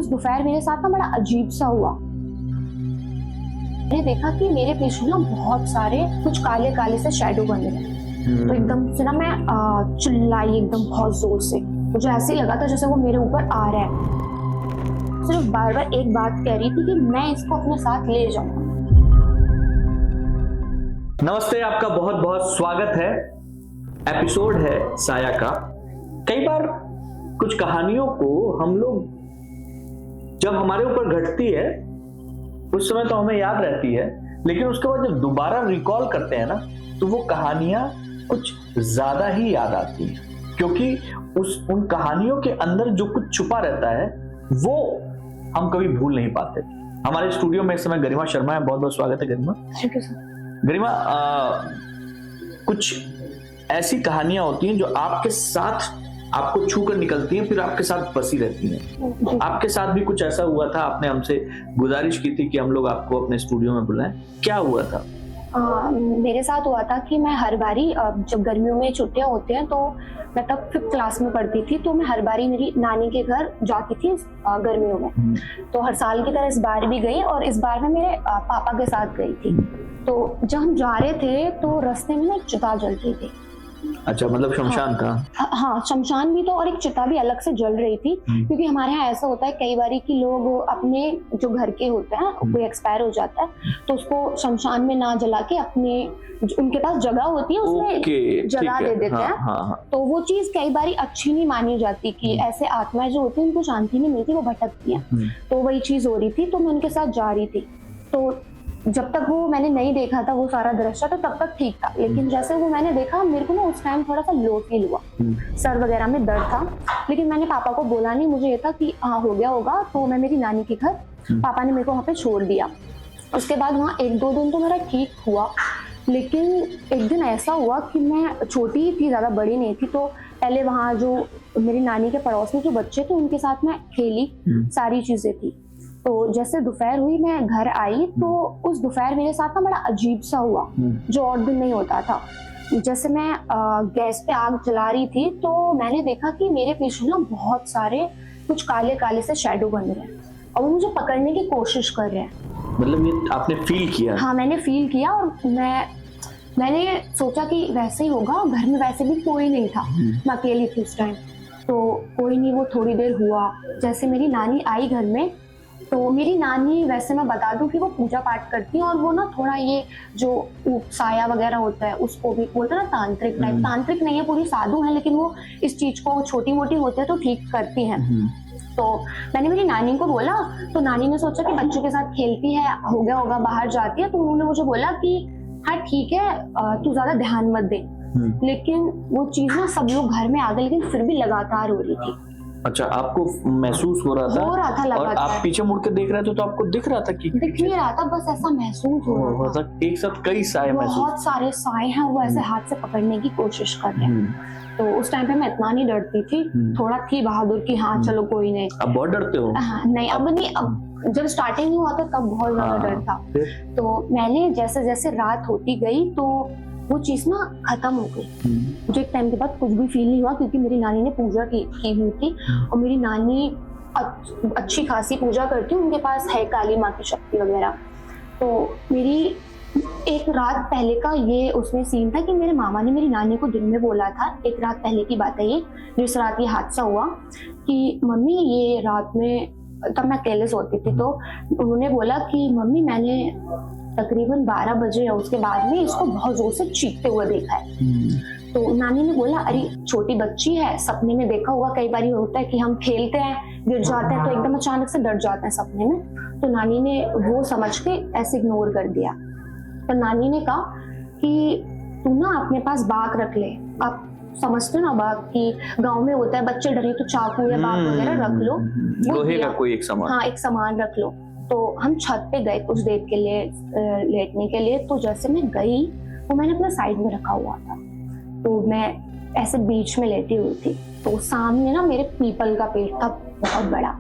उस दोपहर मेरे साथ ना बड़ा अजीब सा हुआ। मैंने देखा कि मेरे पीछे ना बहुत सारे कुछ काले काले से शैडो बने हैं। तो एकदम से ना मैं चिल्लाई एकदम बहुत जोर से। मुझे ऐसे ही लगा था जैसे वो मेरे ऊपर आ रहा है। सिर्फ बार बार एक बात कह रही थी कि मैं इसको अपने साथ ले जाऊंगा। नमस्ते, आपका बहुत बहुत स्वागत है। एपिसोड है साया का। कई बार कुछ कहानियों को हम लोग जब हमारे ऊपर घटती है उस समय तो हमें याद रहती है, लेकिन उसके बाद जब दोबारा रिकॉल करते हैं ना तो वो कहानियां कुछ ज्यादा ही याद आती हैं, क्योंकि उन कहानियों के अंदर जो कुछ छुपा रहता है वो हम कभी भूल नहीं पाते। हमारे स्टूडियो में इस समय गरिमा शर्मा है। बहुत बहुत स्वागत है गरिमा। गरिमा, कुछ ऐसी कहानियां होती हैं जो आपके साथ आपको छू कर निकलती हैं, फिर आपके साथ बसी रहती हैं। आपके साथ भी कुछ ऐसा हुआ था? आपने हमसे गुजारिश की थी कि हम लोग आपको अपने स्टूडियो में बुलाएं। क्या हुआ था? मेरे साथ हुआ था कि मैं हर बारी जब गर्मियों में छुट्टियां होती हैं तो मैं तब 5th क्लास में पढ़ती थी, तो मैं हर बारी मेरी नानी के घर जाती थी गर्मियों में। तो हर साल की तरह इस बार भी गई और इस बार मैं मेरे पापा के साथ गई थी। तो जब हम जा रहे थे तो रास्ते में ना एक चिता जल रही थी। अच्छा, मतलब शमशान था? हाँ, शमशान भी तो, और एक चिता भी अलग से जल रही थी। क्योंकि हमारे यहाँ ऐसा होता है कई बारी कि लोग अपने जो घर के होते हैं, कोई एक्सपायर हो जाता है तो उसको शमशान में ना जला के अपने उनके पास जगह होती है उसमें जगह दे देते हैं। हाँ। तो वो चीज कई बारी अच्छी नहीं मानी जाती कि ऐसे आत्माएं जो होती है उनको शांति नहीं मिलती, वो भटकती है। तो वही चीज हो रही थी, तो मैं उनके साथ जा रही थी। तो जब तक वो मैंने नहीं देखा था वो सारा दृश्य, तो तब तक ठीक था। लेकिन जैसे वो मैंने देखा, मेरे को ना उस टाइम थोड़ा सा लो फील हुआ, सर वगैरह में दर्द था। लेकिन मैंने पापा को बोला नहीं, मुझे ये था कि हाँ हो गया होगा। तो मैं मेरी नानी के घर, पापा ने मेरे को वहाँ पे छोड़ दिया। उसके बाद वहाँ 1-2 दिन तो मेरा ठीक हुआ। लेकिन एक दिन ऐसा हुआ कि मैं छोटी ही थी, ज़्यादा बड़ी नहीं थी। तो पहले वहाँ जो मेरी नानी के पड़ोस में जो बच्चे थे उनके साथ मैं खेली, सारी चीज़ें थी। तो जैसे दोपहर हुई, मैं घर आई, तो उस दोपहर मेरे साथ ना बड़ा अजीब सा हुआ जो और दिन नहीं होता था। जैसे मैं गैस पे आग जला रही थी तो मैंने देखा कि मेरे पीछे ना बहुत सारे कुछ काले काले से शैडो बन रहे हैं और वो मुझे पकड़ने की कोशिश कर रहे हैं। मतलब ये आपने फील किया? हाँ, मैंने फील किया। और मैंने सोचा कि वैसे ही होगा, घर में वैसे भी कोई नहीं था, मैं अकेली थी उस टाइम। तो कोई नहीं, वो थोड़ी देर हुआ। जैसे मेरी नानी आई घर में, तो मेरी नानी, वैसे मैं बता दूं कि वो पूजा पाठ करती है और वो ना थोड़ा ये जो साया वगैरह होता है उसको भी बोलते हैं ना तांत्रिक टाइप। तांत्रिक नहीं है, पूरी साधु है, लेकिन वो इस चीज को छोटी मोटी होते है तो ठीक करती हैं। तो मैंने मेरी नानी को बोला, तो नानी ने सोचा कि बच्चों के साथ खेलती है, हो गया होगा, बाहर जाती है। तो उन्होंने मुझे बोला कि हाँ ठीक है, तू ज्यादा ध्यान मत दे। लेकिन वो चीज ना सब लोग घर में आ गए, लेकिन फिर भी लगातार हो रही थी। अच्छा, आपको महसूस हो रहा था लगातार। और आप पीछे मुड़ के देख रहे थे तो आपको दिख रहा था कि दिख नहीं रहा था, बस ऐसा महसूस हो रहा था। एक साथ कई साए महसूस, बहुत सारे साए हैं, वो ऐसे हाथ से पकड़ने की कोशिश कर रहे हैं। तो उस टाइम पे मैं इतना नहीं डरती थी, थोड़ा थी बहादुर की हाँ चलो कोई नहीं। अब बहुत डरते हो? हाँ, नहीं अब नहीं। अब जब स्टार्टिंग हुआ था तब बहुत ज्यादा डर था। तो मैंने जैसे जैसे रात होती गई तो वो चीज ना खत्म हो गई। मुझे एक टाइम के बाद कुछ भी फील नहीं हुआ, क्योंकि मेरी नानी ने पूजा की हुई थी और मेरी नानी अच्छी खासी पूजा करती है, उनके पास है काली माँ की शक्ति वगैरह। तो मेरी एक रात पहले का ये उसमें सीन था कि मेरे मामा ने मेरी नानी को दिन में बोला था, एक रात पहले की बात है ये, जिस रात ये हादसा हुआ, कि मम्मी ये रात में, तब मैं अकेले सोती थी, तो उन्होंने बोला कि मम्मी मैंने तकरीबन 12 बजे या उसके बाद में इसको बहुत जोर से चीखते हुए देखा है। तो नानी ने बोला अरे छोटी बच्ची है, सपने में देखा होगा। कई बार होता है कि हम खेलते हैं, गिर जाते हैं तो एकदम अचानक से डर जाते हैं सपने में। तो नानी ने वो समझ के ऐसे इग्नोर कर दिया। तो नानी ने कहा कि तू ना अपने पास बाग रख ले। आप समझते ना बाग की गांव में होता है, बच्चे डरे तो चाकू या बाग वगैरह रख लो, लोहे का कोई एक सामान। हाँ, एक सामान रख लो। तो हम छत पे गए कुछ देर के लिए लेटने के लिए। तो जैसे मैं गई वो मैंने अपना साइड में रखा हुआ था, तो मैं ऐसे बीच में लेटी हुई थी। तो सामने ना मेरे पीपल का पेड़ था बहुत बड़ा।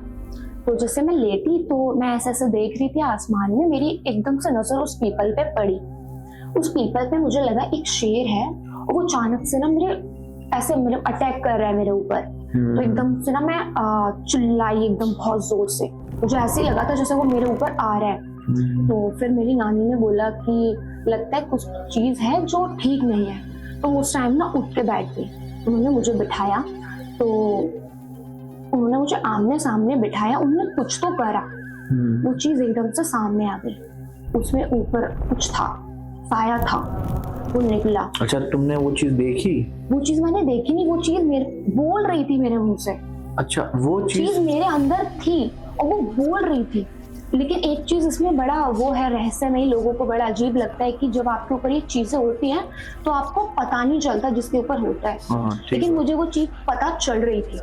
तो जैसे मैं लेटी तो मैं ऐसे ऐसे देख रही थी आसमान में, मेरी एकदम से नजर उस पीपल पे पड़ी। उस पीपल पे मुझे लगा एक शेर है और वो अचानक से ना मेरे अटैक कर रहा है मेरे ऊपर। तो एकदम से ना मैं चिल्लाई एकदम बहुत जोर से। मुझे ऐसे ही लगा था जैसे वो मेरे ऊपर आ रहा है। तो फिर मेरी नानी ने बोला कि लगता है कुछ चीज है जो ठीक नहीं है। तो उस टाइम ना उठ के बैठ गई, उन्होंने मुझे बिठाया। तो उन्होंने मुझे आमने सामने बिठाया, उन्होंने कुछ तो करा, वो चीज एकदम से सामने आ गई। उसमें ऊपर कुछ था, साया था, वो निकला। अच्छा, तुमने वो चीज देखी? वो चीज मैंने देखी नहीं, वो चीज मेरे बोल रही थी मेरे मुंह से। अच्छा, वो चीज मेरे अंदर थी और वो बोल रही थी। लेकिन एक चीज इसमें बड़ा वो है रहस्यमय, लोगों को बड़ा अजीब लगता है कि जब आपके ऊपर ये चीजें होती हैं तो आपको पता नहीं चलता जिसके ऊपर होता है। लेकिन मुझे वो चीज पता चल रही थी।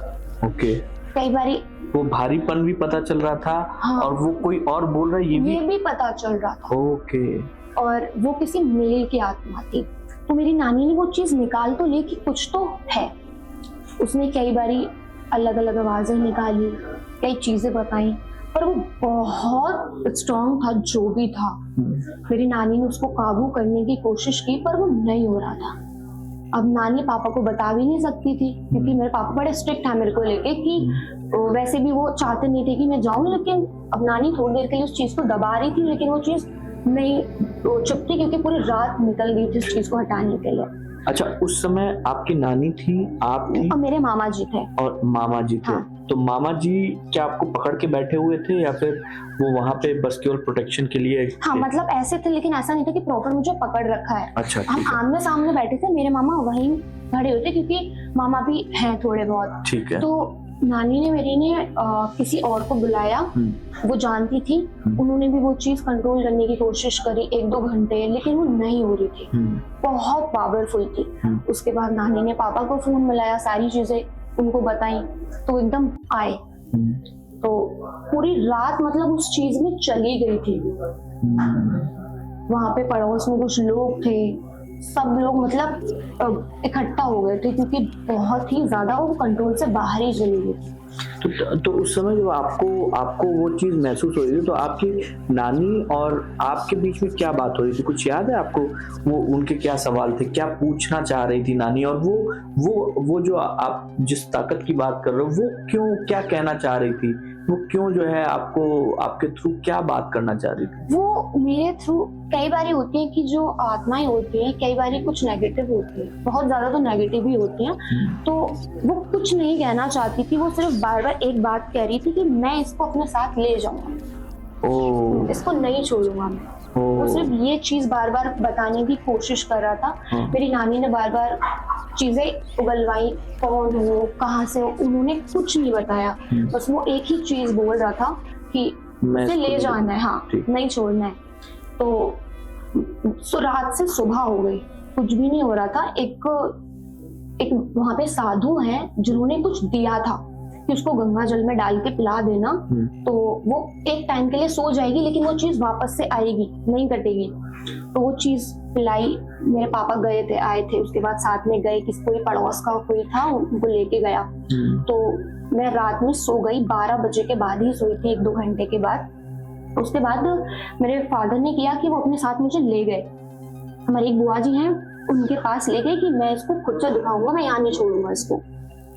ओके। कई बारी वो भारीपन भी पता चल रहा था। हाँ। और वो कोई और बोल रहा है ये भी पता चल रहा था। ओके। और वो किसी मेल की आत्मा थी। तो मेरी नानी ने वो चीज निकाल तो ली कि कुछ तो है। उसने कई बारी अलग अलग आवाजें निकाली, कई चीजें बताई, पर वो बहुत स्ट्रॉन्ग था जो भी था। मेरी नानी ने उसको काबू करने की कोशिश की पर वो नहीं हो रहा था। अब नानी पापा को बता भी नहीं सकती थी क्योंकि मेरे पापा बड़े स्ट्रिक्ट है मेरे को लेके कि वैसे भी वो चाहते नहीं थे कि मैं जाऊं। लेकिन अब नानी थोड़ी देर के लिए उस चीज को दबा रही थी, लेकिन वो चीज नहीं चुप थी क्योंकि पूरी रात निकल गई थी उस चीज को हटाने के लिए। अच्छा, उस समय आपकी नानी थी, आप थी और मेरे मामा जी थे। और मामा जी थे। हाँ। तो मामा जी क्या आपको पकड़ के बैठे हुए थे या फिर वो वहाँ पे बस केवल प्रोटेक्शन के लिए? हाँ, मतलब ऐसे थे, लेकिन ऐसा नहीं था कि प्रॉपर मुझे पकड़ रखा है। अच्छा, हम आमने सामने बैठे थे, मेरे मामा वहीं खड़े होते क्योंकि मामा भी हैं थोड़े बहुत। ठीक है। तो नानी ने मेरी ने किसी और को बुलाया, वो जानती थी। उन्होंने भी वो चीज कंट्रोल करने की कोशिश करी 1-2 घंटे, लेकिन वो नहीं हो रही थी, बहुत पावरफुल थी। उसके बाद नानी ने पापा को फोन मिलाया, सारी चीजें उनको बताई, तो एकदम आए। तो पूरी रात मतलब उस चीज में चली गई थी। वहां पे पड़ोस में कुछ लोग थे, सब लोग मतलब इकट्ठा हो गए थे क्योंकि बहुत ही ज्यादा वो कंट्रोल से बाहर ही चली गई थी। तो उस समय जब आपको वो चीज महसूस हो रही थी तो आपकी नानी और आपके बीच में क्या बात हो रही थी? कुछ याद है आपको? वो उनके क्या सवाल थे, क्या पूछना चाह रही थी नानी? और वो जो आप जिस ताकत की बात कर रहे हो, वो क्यों, क्या कहना चाह रही थी? वो क्यों जो है आपको, आपके थ्रू क्या बात करना चाह रही थी? वो मेरे थ्रू कई बारी होती है कि जो आत्माएं होती हैं, कई बारी कुछ नेगेटिव होती है, बहुत ज्यादा तो नेगेटिव ही होती हैं। तो वो कुछ नहीं कहना चाहती थी, वो सिर्फ बार बार एक बात कह रही थी कि मैं इसको अपने साथ ले जाऊंगा, इसको नहीं छोड़ूंगा मैं। वो सिर्फ ये चीज बार बार बताने की कोशिश कर रहा था। मेरी नानी ने बार बार चीजें उगलवाई, कौन हो, कहाँ से हो, उन्होंने कुछ नहीं बताया। बस वो एक ही चीज बोल रहा था कि उसे ले जाना है, हाँ, नहीं छोड़ना है। तो रात से सुबह हो गई, कुछ भी नहीं हो रहा था। एक वहां पे साधु हैं जिन्होंने कुछ दिया था कि उसको गंगा जल में डाल के पिला देना, तो वो एक टाइम के लिए सो जाएगी, लेकिन वो चीज वापस से आएगी, नहीं कटेगी। तो वो चीज पिलाई। मेरे पापा गए थे, आए थे, उसके बाद साथ में गए, किसी कोई पड़ोस का कोई था, उनको लेके गया। तो मैं रात में सो गई, 12 बजे के बाद ही सोई थी, 1-2 घंटे के बाद। उसके बाद मेरे फादर ने किया कि वो अपने साथ मुझे ले गए, हमारे एक बुआ जी हैं, उनके पास ले गए कि मैं इसको खुद से दिखाऊंगा, मैं यहाँ नहीं छोड़ूंगा इसको।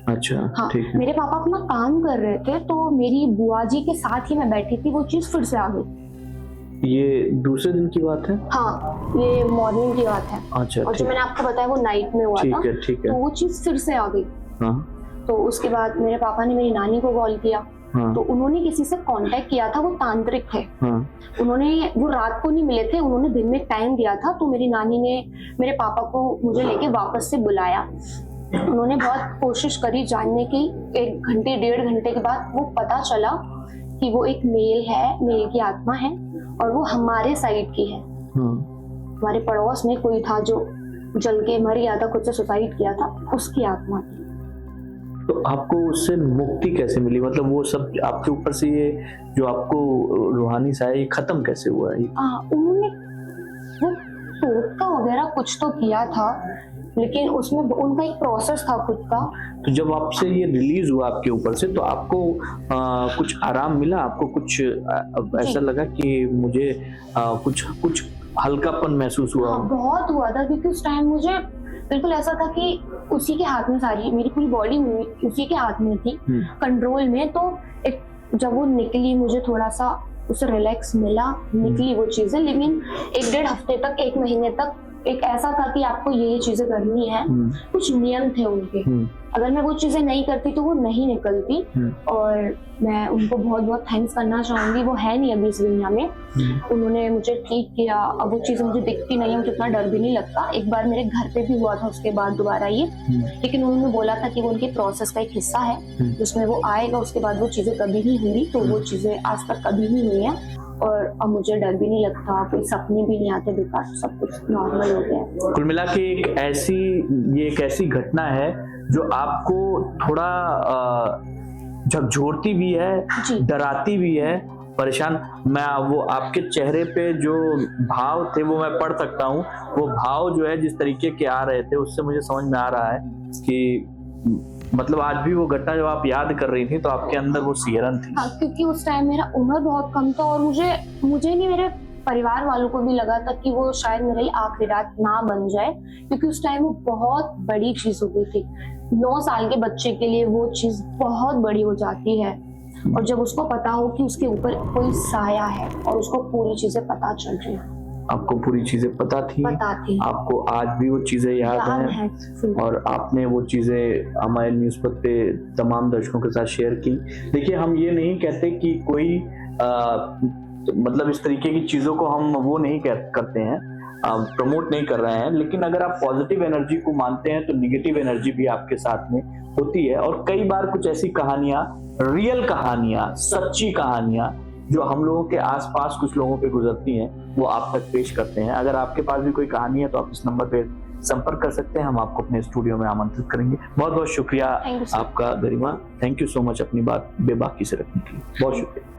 अच्छा, हाँ, मेरे पापा अपना काम कर रहे थे, तो मेरी बुआ जी के साथ ही मैं बैठी थी, वो चीज फिर से आ गई। ये दूसरे दिन की बात है? हाँ, ये मॉर्निंग की बात है। अच्छा, और जो मैंने आपको बताया वो नाइट में हुआ था। ठीक है। तो वो चीज फिर से आ गई। तो उसके बाद मेरे पापा ने मेरी नानी को कॉल किया। तो उन्होंने किसी से कांटेक्ट किया था, वो तांत्रिक थे। उन्होंने, वो रात को नहीं मिले थे, उन्होंने दिन में टाइम दिया था। तो मेरी नानी ने मेरे पापा को मुझे लेके वापस से बुलाया। उन्होंने बहुत कोशिश करी जानने की। 1 घंटे 1.5 घंटे के बाद वो पता चला कि वो एक मेल है, मेल की आत्मा है, और वो हमारे साइड की है। हमारे पड़ोस में कोई था जो जल के मर गया था, खुद से सुसाइड किया था, उसकी आत्मा थी। तो आपको उससे मुक्ति कैसे मिली? मतलब वो सब आपके ऊपर से, ये जो आपको रूहानी साया, ये खत्म कैसे हुआ है? उन्होंने वो टोटका वगैरह कुछ तो किया था, लेकिन उसमें उनका एक प्रोसेस था खुद का। तो जब आपसे ये रिलीज हुआ आपके ऊपर से, तो आपको कुछ आराम मिला? आपको कुछ ऐसा लगा कि मुझे कुछ हल्कापन महसूस हुआ? बहुत हुआ था, क्योंकि उस टाइम मुझे बिल्कुल ऐसा था कि उसी के हाथ में सारी मेरी पूरी बॉडी उसी के हाथ में थी, कंट्रोल में। तो एक जब वो निकली मुझे थोड़ा सा उसे रिलैक्स मिला, निकली वो चीजें। लेकिन 1-1.5 हफ्ते तक, 1 महीने तक एक ऐसा था कि आपको ये चीजें करनी है, कुछ नियम थे उनके। अगर मैं वो चीजें नहीं करती तो वो नहीं निकलती। और मैं उनको बहुत बहुत थैंक्स करना चाहूंगी, वो है नहीं अभी इस दुनिया में। उन्होंने मुझे ठीक किया, अब वो चीजें मुझे दिखती नहीं है, मुझे इतना डर भी नहीं लगता। एक बार मेरे घर पे भी हुआ था उसके बाद दोबारा ये, लेकिन उन्होंने बोला था कि वो उनके प्रोसेस का एक हिस्सा है जिसमें वो आएगा, उसके बाद वो चीजें कभी नहीं हुई। तो वो चीजें आज तक कभी नहीं हुई है और अब मुझे डर भी नहीं लगता, कोई सपने भी नहीं आते बेकार, सब कुछ नॉर्मल हो गया है। कुल मिला के ये एक ऐसी घटना है जो आपको थोड़ा झकझोरती भी है, डराती भी है, परेशान। मैं वो आपके चेहरे पे जो भाव थे वो मैं पढ़ सकता हूँ। वो भाव जो है जिस तरीके के आ रहे थे उससे मुझे समझ में आ रहा है कि मतलब आज भी वो घटना जब आप याद कर रही थी तो आपके अंदर वो सिहरन थी। हाँ, क्योंकि उस टाइम मेरा उम्र बहुत कम था और मुझे नहीं, मेरे परिवार वालों को भी लगा था कि वो शायद मेरे लिए आखिरी रात ना बन जाए, क्योंकि उस टाइम वो बहुत बड़ी चीज हो गई थी। 9 साल के बच्चे के लिए वो चीज बहुत बड़ी हो जाती है। और जब उसको पता हो कि उसके ऊपर कोई साया है और उसको पूरी चीजें पता चल रही है। आपको पूरी चीजें पता थी। आपको आज भी वो चीजें याद हैं और आपने वो चीजें हमारे न्यूज़ पे तमाम दर्शकों के साथ शेयर की। देखिए, हम ये नहीं कहते कि कोई मतलब इस तरीके की चीजों को हम वो नहीं करते हैं, प्रमोट नहीं कर रहे हैं, लेकिन अगर आप पॉजिटिव एनर्जी को मानते हैं तो निगेटिव एनर्जी भी आपके साथ में होती है। और कई बार कुछ ऐसी कहानियां, रियल कहानियां, सच्ची कहानियां जो हम लोगों के आसपास कुछ लोगों पे गुजरती हैं वो आप तक पेश करते हैं। अगर आपके पास भी कोई कहानी है तो आप इस नंबर पे संपर्क कर सकते हैं, हम आपको अपने स्टूडियो में आमंत्रित करेंगे। बहुत बहुत शुक्रिया आपका गरिमा, थैंक यू सो मच अपनी बात बेबाकी से रखने के लिए, बहुत शुक्रिया।